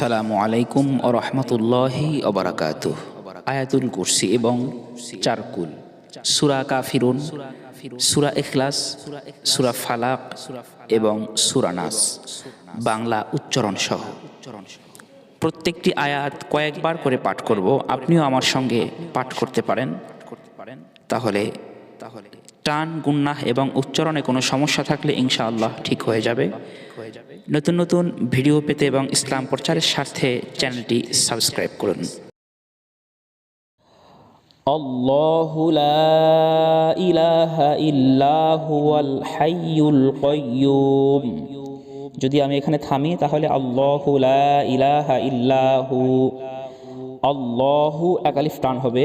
আসসালামু আলাইকুম ও রহমতুল্লাহি ওবারাকাতুহ। আয়াতুল কুরসি এবং চারকুল, সূরা কাফিরুন, সূরা ইখলাস, সূরা ফালাক এবং সূরা নাস বাংলা উচ্চারণ সহ প্রত্যেকটি আয়াত কয়েকবার করে পাঠ করব। আপনিও আমার সঙ্গে পাঠ করতে পারেন। তাহলে টান, গুন্নাহ এবং উচ্চারণে কোনো সমস্যা থাকলে ইনশাআল্লাহ ঠিক হয়ে যাবে। নতুন নতুন ভিডিও পেতে এবং ইসলাম প্রচারের স্বার্থে চ্যানেলটি সাবস্ক্রাইব করুন। আল্লাহু লা ইলাহা ইল্লা হুয়াল হাইয়ুল কাইয়্যুম। যদি আমি এখানে থামি তাহলে আল্লাহু লা ইলাহা ইল্লাহু, আল্লাহু এক আলিফ টান হবে।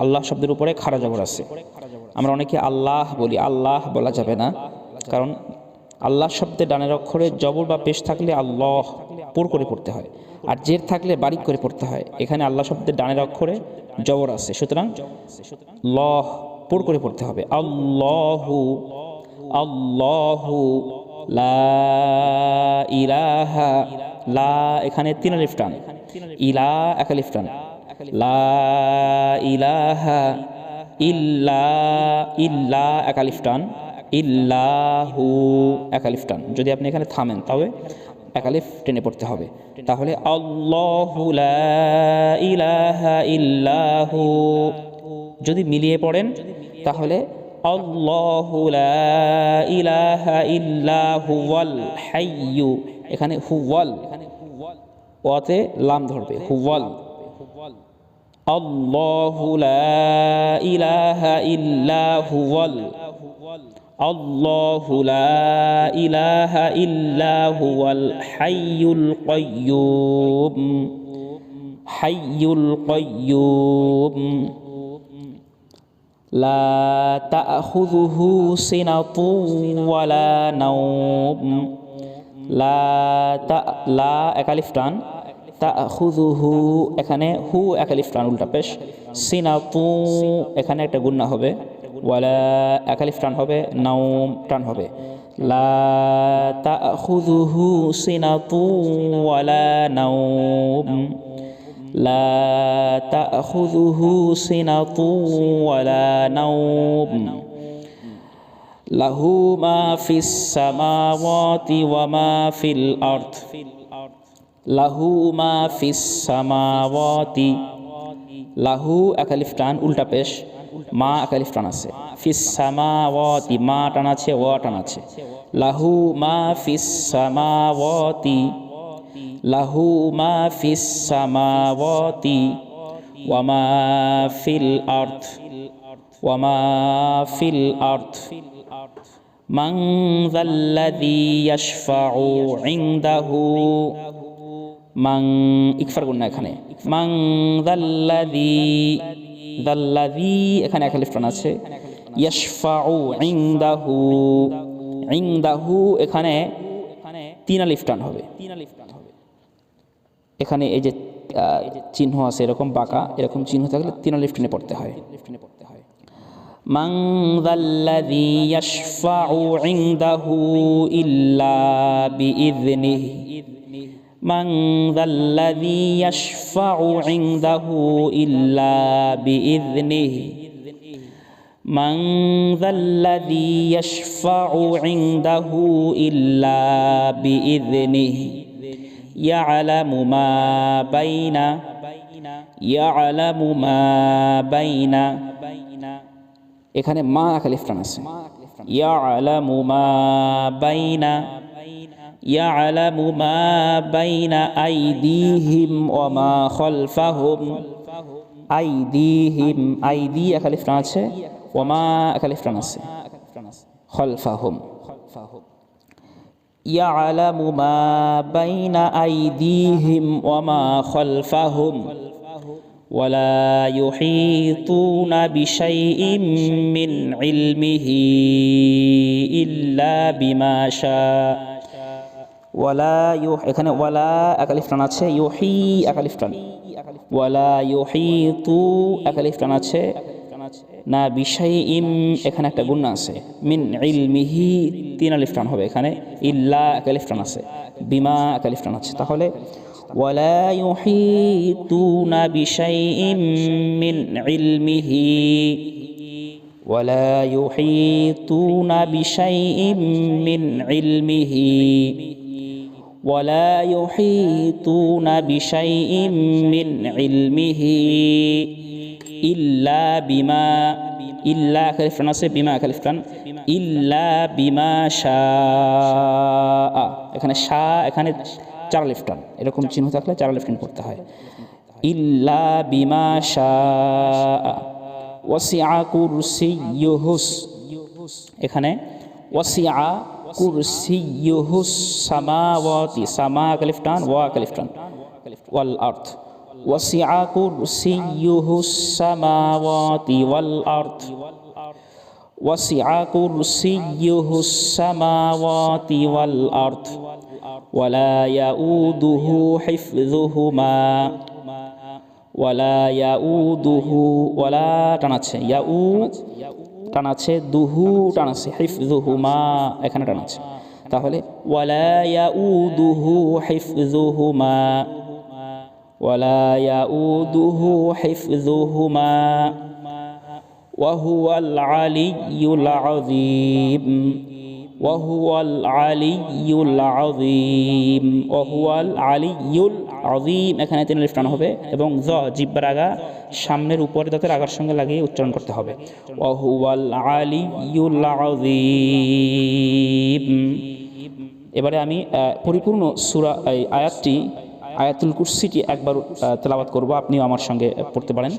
আল্লাহ শব্দের উপরে খাড়া জবর আছে। আমরা অনেকে আল্লাহ বলি, আল্লাহ বলা যাবে না, কারণ আল্লাহ শব্দে ডানের অক্ষরে জবর বা পেশ থাকলে আল্লাহ পুর করে পড়তে হয়, আর জের থাকলে বারিক করে পড়তে হয়। এখানে আল্লাহ শব্দের ডানের অক্ষরে জবর আছে, সুতরাং লহ পুর করে পড়তে হবে। আল্লাহু, আল্লাহু লা ইলাহা, লা এখানে তিন আলিফ টান, ইলা এক আলিফ টান, লা ইলাহা ইল্লা, ইল্লা এক আলিফ টান, ইল্লাহু এক আলিফ টান। যদি আপনি এখানে থামেন তবে এক আলিফ টেনে পড়তে হবে। তাহলে আল্লাহু লা ইলাহা ইল্লাহু। যদি মিলিয়ে পড়েন তাহলে আল্লাহু লা ইলাহা ইল্লাহু ওয়াল হাইয়্যু, এখানে হুওয়াল, ওয়াতে লাম ধরবে, হুওয়াল। আল্লাহু লা ইলাহা ইল্লা হুয়াল, আল্লাহু লা ইলাহা ইল্লা হুয়াল হাইয়ুল কাইয়্যুম, হাইয়ুল কাইয়্যুম। লা তা'খুযুহু সিনাতুন ওয়ালা নাওম, লা এক আলিফ টান, তা'খুযুহু এখানে হু এক আলিফ টান উল্টা পেশ, সিনাতু এখানে একটা গুন্না হবে, ওয়ালা এক আলিফ টান হবে, নাওম টান হবে। লা তা'খুযুহু সিনাতু ওয়ালা নাওম, লা তা'খুযুহু সিনাতু ওয়ালা নাওম। লাহু মা ফিস সামাওয়াতি ওয়া মা ফিল আরদ, লাহু মা ফিস সামাওয়াতি, লাহু এক আলিফ টান উল্টা পেশ, মা এক আলিফ টান আছে, ফিস সামাওয়াতি মা টান আছে, ওয়া টান আছে। লাহু মা ফিস সামাওয়াতি, লাহু মা ফিস সামাওয়াতি ওয়া মা ফিল আরদ, ওয়া মা ফিল আরদ। মান যাল্লাযী ইয়াশফাউ ইনদাহু, মান ইকফার গুন্না এখানে, মান যাল্লাযী, যাল্লাযী এখানে এক আলিফ টান আছে, ইয়াশফাউ ইনদাহু, ইনদাহু এখানে তিন আলিফ টান হবে। এখানে এই যে চিহ্ন আছে এরকম বাঁকা, এরকম চিহ্ন থাকলে তিন আলিফ টেনে পড়তে হয়। মান যাল্লাযী ইয়াশফাউ ইনদাহু ইল্লা বিইযনিহি, মান যাল্লাযী ইয়াশফাউ ইনদাহু ইল্লা বিইযনিহি, মান যাল্লাযী ইয়াশফাউ ইনদাহু ইল্লা বিইযনিহি। ইয়ালামু মা বাইনা, ইয়ালামু মা বাইনা এখানে মা এক আলিফ টান আছে, ইয়ালামু মা বাইনা, ইয়ালামু মা বাইনা আইদিহিম ওয়া মা খালফাহুম, আইদিহিম, আইদি এক আলিফ টান আছে, ওয়া মা এক আলিফ টান আছে, খালফাহুম। ইয়ালামু মা বাইনা আইদিহিম ওয়া মা খালফাহুম ওয়ালা ইউহিতুনা বিশাইইম মিন ইলমিহি ইল্লা বিমা শা। ওয়ালা এখানে ওয়ালা এক আলিফ টান আছে, ইউহি এক আলিফ টান, ওয়ালা ইউহিতু এক আলিফ টান আছে, না বিশাইইম এখানে একটা গুন্না আছে, মিন ইলমিহি তিন আলিফ টান হবে এখানে, ইল্লা এক আলিফ টান আছে, বিমা এক আলিফ টান আছে। তাহলে ওয়ালা ইউহিতুনা বিশাইইম মিন ইলমিহি ولا يحيطون بشيء من علمه ولا يحيطون بشيء من علمه إلا بما إلا كلفنا بما كلفنا إلا بما شاء এখানে শা এখানে চার লিফটান এরকম চিহ্ন থাকলে চার লিফটান করতে হয় ইল্লা বিমা শাআ ওয়াসিআ কুরসিয়ুহুস এখানে ওয়াসিআ কুরসিয়ুহুস সামাওয়াতি সামা কালিফটান ওয়া কালিফটান ওয়াল আরদ ওয়াসিআ কুরসিয়ুহুস সামাওয়াতি ওয়াল আরদ ওয়াসিআ কুরসিয়ুহুস সামাওয়াতি ওয়াল আরদ ওয়ালা ইয়াউদুহু হিফযুহুমা ওয়ালা ইয়াউদুহু ওয়ালা টানাচ্ছে ইয়াউ টানাচ্ছে দুহু টানাচ্ছে হিফযুহুমা এখানে টানাচ্ছে তাহলে ওয়ালা ইয়াউদুহু হিফযুহুমা ওয়ালা ইয়াউদুহু হিফযুহুমা ওয়া হুয়াল আলিয়্যুল আযীম ওয়া হুয়াল আলিয়্যুল আযীম ওয়া হুয়াল আলিয়্যুল আযীম এখানে তিন লিফ টান হবে এবং য জিহ্বার আগা সামনের উপরে দাঁতের আগার সঙ্গে লাগিয়ে উচ্চারণ করতে হবে ওয়া হুয়াল আলিয়্যুল আযীম। এবারে আমি পরিপূর্ণ সূরা এই আয়াতটি আয়াতুল কুরসিটি একবার তেলাওয়াত করব, আপনিও আমার সঙ্গে পড়তে পারেন।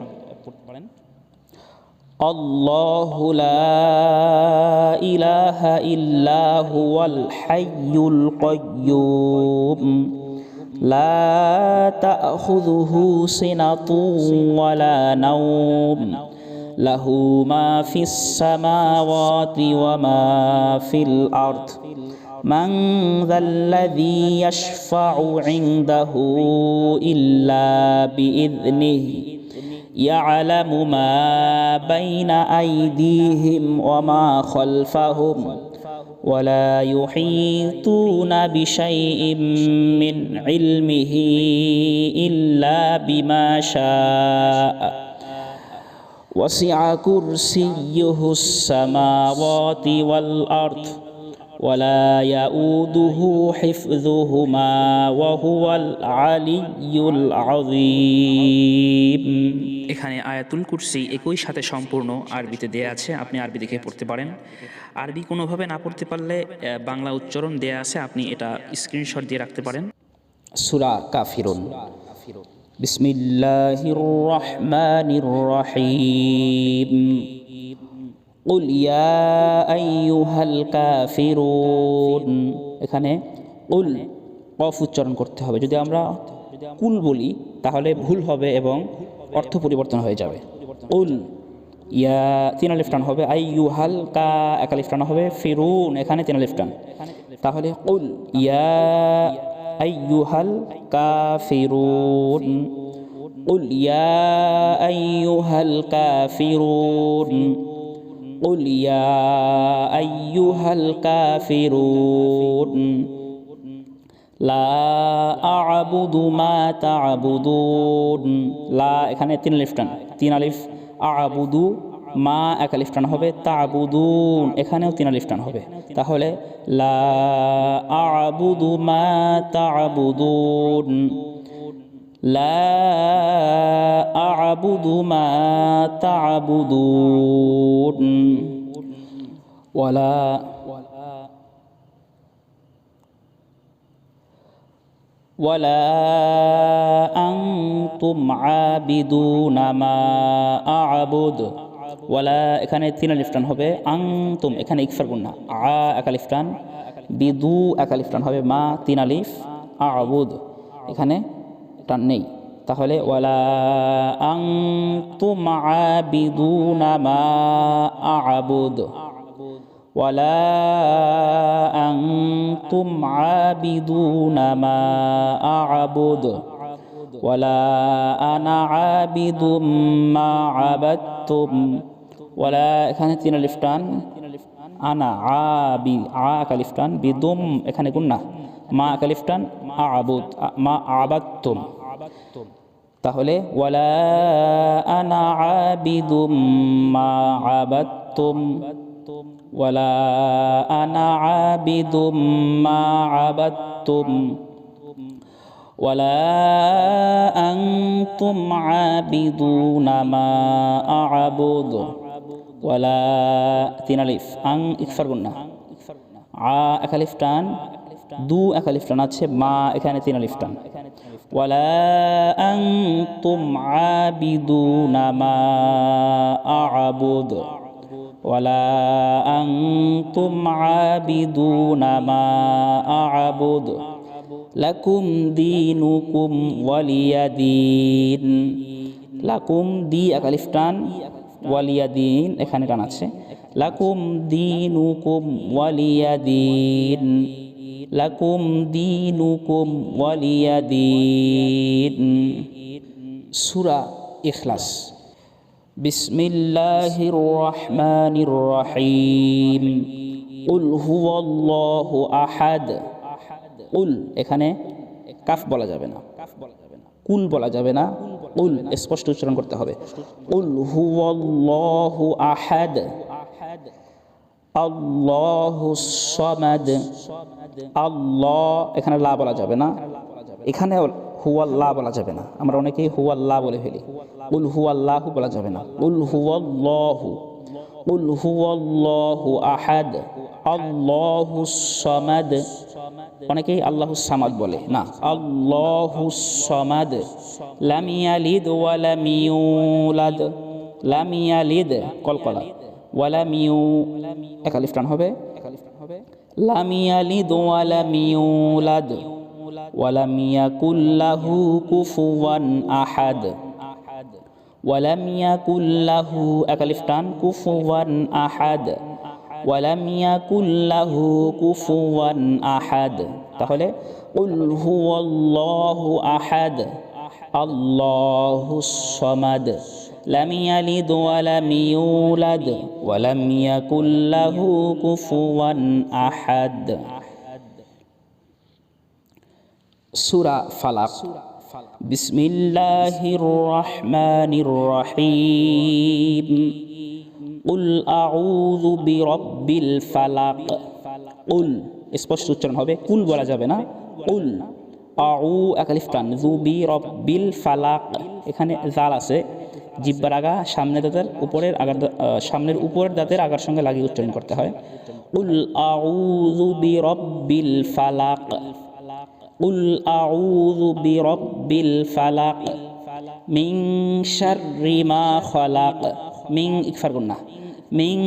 আল্লাহু লা ইলাহা ইল্লা হুয়াল হাইয়ুল কাইয়্যুম লা তাখুযুহু সিনাতুন ওয়ালা নাওম লাহু মা ফিস সামাওয়াতি ওয়া মা ফিল আরদ মান যাল্লাযী ইয়াশফা'ু ইনদাহু ইল্লা বিইذনিহি يعلم ما بين أيديهم وما خلفهم ولا يحيطون بشيء من علمه إلا بما شاء وسع كرسيه السماوات والأرض ولا يؤوده حفظهما وهو العلي العظيم। এখানে আয়াতুল কুরসি একই সাথে সম্পূর্ণ আরবিতে দেয়া আছে, আপনি আরবি দেখে পড়তে পারেন। আরবি কোনোভাবে না পড়তে পারলে বাংলা উচ্চারণ দেয়া আছে, আপনি এটা স্ক্রিনশট দিয়ে রাখতে পারেন। সূরা কাফিরুন বিসমিল্লাহির রহমানির রহিম কুল ইয়া আইয়ুহাল কাফিরুন এখানে কুল কফ উচ্চারণ করতে হবে। যদি আমরা কুল বলি তাহলে ভুল হবে এবং অর্থ পরিবর্তন হয়ে যাবে। কুল ইয়া তিন আলিফ টান হবে, আইয়ুহাল কা এক আলিফ টান হবে, ফিরুন এখানে তিন আলিফ টান, তাহলে কুল ইয়া আইয়ুহাল কাফিরুন কুল ইয়া আইয়ুহাল কাফিরুন قل يا أيها الكافرون لا أعبد ما تعبدون لا এখানে তিন আলিফ টান, তিন আলিফ আ'বুদু মা এক আলিফ টান হবে, তা'বুদুন এখানেও তিন আলিফ টান হবে, তাহলে লা আ'বুদু মা তা'বুদুন لا أعبد ما تعبدون ولا أنتم عابدون ما أعبد ولا এখানে তিন আলিফ টান হবে, আনতুম এখানে ইকফার গুন্না, আ এক আলিফ টান, বিদু এক আলিফ টান হবে, মা তিন আলিফ, আ'বুদ এখানে টান নেই, তাহলে ওয়ালা আনতুম আবিদুনা মা আ'বুদ ওয়ালা আনতুম আবিদুনা মা আ'বুদ ওয়ালা আনা আবিদুম মা আবাদতুম ওয়ালা এখানে তিন আলিফ টান, আনা আবি আ আলিফ টান, বিদুম এখানে গুন্না, মা আলিফ টান আবুদ, মা আবাদতুম। তাহলে ওয়ালা আনা আবিদুম মা আবাদতুম, ওয়ালা আনা আবিদুম মা আবাদতুম, ওয়ালা আনতুম আবিদুনা মা আ'বুদু, ওয়ালা তিন আলিফ আং ইকফার গুন্না, এক আলিফ টান, দু এক আলিফ টান আছে, মা এখানে তিন আলিফ টান, ওয়ালা আনতুম আবিদুনা মা আ'বুদু, ওয়ালা আনতুম আবিদুনা মা আ'বুদু, লাকুম দীনুকুম ওয়ালিয়াদিন। লাকুম দি এক আলিফ টান, ওয়ালিয়াদিন এখানে টান আছে, লাকুম দীনুকুম ওয়ালিয়াদিন, লাকুম দীনুকুম ওয়ালিয়াদিন। সূরা ইখলাস। বিসমিল্লাহির রহমানির রহিম। কুল হুয়াল্লাহু আহাদ। কুল এখানে কাফ বলা যাবে না, কুল বলা যাবে না, কুল স্পষ্ট উচ্চারণ করতে হবে। কুল হুয়াল্লাহু আহাদ, আল্লাহুস সামাদ। আল্লাহ এখানে লা বলা যাবে না, এখানে হুয়াল্লাহ বলা যাবে না, আমরা অনেকেই হুয়াল্লাহ বলে ফেলি। কুল হুয়াল্লাহু বলা যাবে না, কুল হুয়াল্লাহু, কুল হুয়াল্লাহু আহাদ, আল্লাহুস সামাদ। অনেকেই আল্লাহুস সামাদ বলে না, আল্লাহুস সামাদ। লাম ইয়ালিদ ওয়া লাম ইউলাদ, লাম ইয়ালিদ কলকলা, ওয়া লাম ইউ এক আলিফ টান হবে, লাম ইয়ালিদ ওয়া লাম ইউলাদ, ওয়া লাম ইয়াকুল লাহু কুফুয়ান আহাদ, ওয়া লাম ইয়াকুল লাহু এক আলিফ টান, কুফুয়ান আহাদ, ওয়া লাম ইয়াকুল লাহু কুফুয়ান আহাদ। তাহলে কুল হুয়াল্লাহু আহাদ, আল্লাহুস সামাদ, লাম ইয়ালিদ ওয়া লাম ইউলাদ, ওয়া লাম ইয়াকুল লাহু কুফুয়ান আহাদ। সূরা ফালাক। বিসমিল্লাহির রহমানির রহিম। কুল আউযু বিরাব্বিল ফালাক। কুল স্পষ্ট উচ্চারণ হবে, কুল বলা যাবে না, কুল আউ এক আলিফ টান, যু বিরাব্বিল ফালাক। এখানে জাল আছে, জিহ্বার আগা সামনের দাঁতের উপরের আগার, সামনের উপরের দাঁতের আগার সঙ্গে লাগিয়ে উচ্চারণ করতে হয়। কুল আউযু বিরাব্বিল ফালাক, কুল আউযু বিরাব্বিল ফালাক, মিন শাররি মা খালাক। মিন ইকফার গুন্না, মিন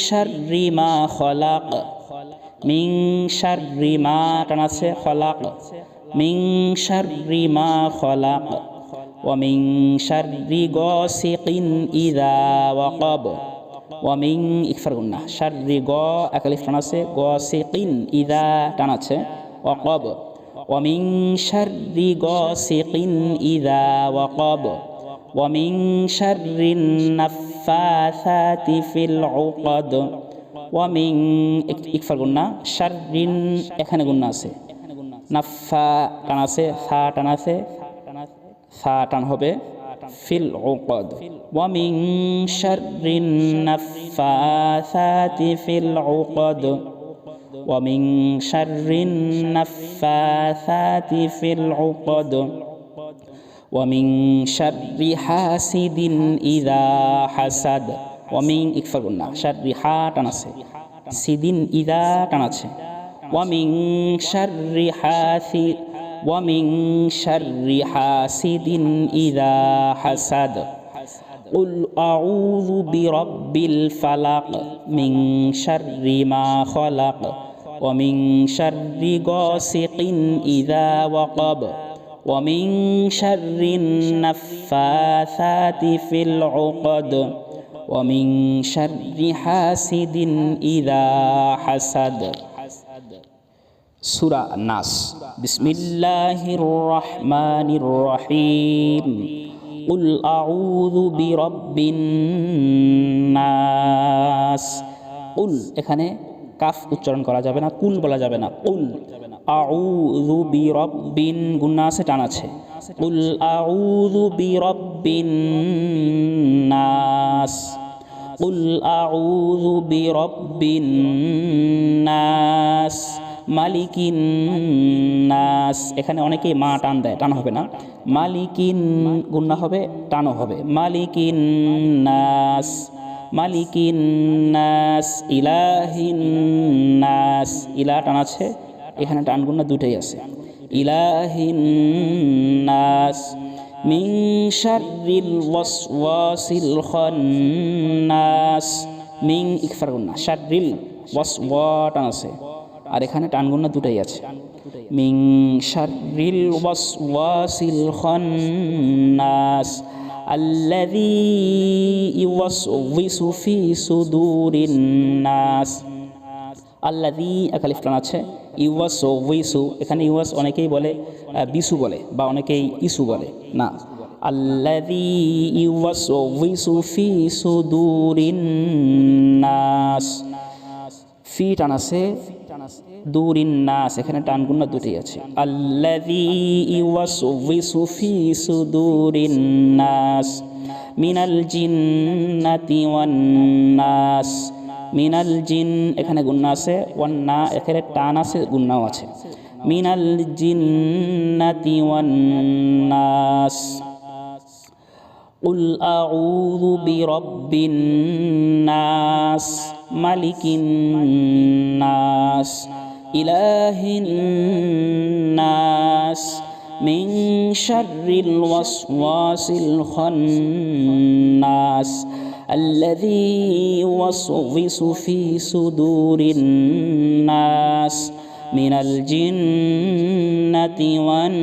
শাররি মা খালাক, মিন শাররি মা টান আছে, খালাক, মিন শাররি মা খালাক, ওয়া মিন শাররি গাসিকিন ইযা ওয়াকাব, ওয়া মিন ইকফার গুন্না, শাররি গ এক আলিফ টান আছে, গাসিকিন ইযা টান আছে, ওয়াকাব, ওয়া মিন শাররি গাসিকিন ইযা ওয়াকাব, ওয়া মিন শাররিন নাফাসাতি ফিল উকাদ, ওয়া মিন ইকফার গুন্না, শাররিন এখানে গুন্না আছে, নাফা টান আছে, সা টান আছে, সা টান হবে, ফিল উকাদ, ওয়া মিন শাররিন নাফাসাতি ফিল উকাদ, ওয়া মিন শাররিন নাফাসাতি ফিল উকাদ, ওয়া মিন শাররি হাসিদিন ইযা হাসাদ। ওয়া মিন ইকফার গুন্না, শাররি হা টান আছে, সিদিন ইযা টান আছে, ওয়া মিন শাররি হাসিদ, ওয়া মিন শাররি হাসিদিন ইযা হাসাদ। কুল আউযু বিরাব্বিল ফালাক, মিন শাররি মা খালাক, ওয়া মিন শাররি গাসিকিন ইযা ওয়াকাব, ওয়া মিন শাররিন নাফাসাতি ফিল উকাদ, ওয়া মিন শাররি হাসিদিন ইযা হাসাদ। সূরা নাস। বিসমিল্লাহির রহমানির রহিম। কুল আউযু বিরাব্বিন নাস। কুল এখানে কাফ উচ্চারণ করা যাবে না, কুল বলা যাবে না, কুল আউযু বিরাব্বিন গুন্না আছে, টান আছে। কুল আউযু বিরাব্বিন নাস, কুল আউযু বিরাব্বিন নাস, মালিকিন নাস। এখানে অনেকেই মা টান দেয়, টান হবে না। মালিকিন গুন্না হবে, টানও হবে। মালিকিন নাস, মালিকিন নাস, ইলাহিন নাস। ইলা টান আছে, এখানে টান গুন্না দুটাই আছে। ইলাহিন নাস, মিন শাররিল ওয়াসওয়াসিল খান্নাস। মিন ইকফার গুন্না, শাররিল ওয়াসওয়া টান আছে, আর এখানে টান গুন্না দুটাই আছে। মিন শাররিল ওয়াসওয়াসিল খান্নাস আল্লাযী ইউওয়াসউইসু ফি সুদুরিন নাস। আল্লাযী একালিফ টান আছে। ইউওয়াসউইসু, এখানে ইউওয়াস অনেকেই বলে বিসু বলে, বা অনেকেই ইসু বলে না। আল্লাযী ইউওয়াসউইসু ফি সুদুরিন নাস, ফি টান আছে, দুরিন নাস এখানে টান গুন্না দুটোই আছে। আল্লাযী ইউওয়াসউইসু ফি সুদুরিন নাস মিনাল জিন্নাতি ওয়ান নাস। মিনাল জিন এখানে গুন্না আছে, ওয়ান না এখানে টান আছে, গুন্নাও আছে। মিনাল জিন্নাতি ওয়ান নাস। কুল আউযু বিরাব্বিন নাস, মালিকিন নাস, ইলাহিন নাস, মিন শাররিল ওয়াসওয়াসিল খান্নাস আল্লাযী ইউওয়াসউইসু ফি সুদুরিন নাস মিনাল জিন্নাতি ওয়ান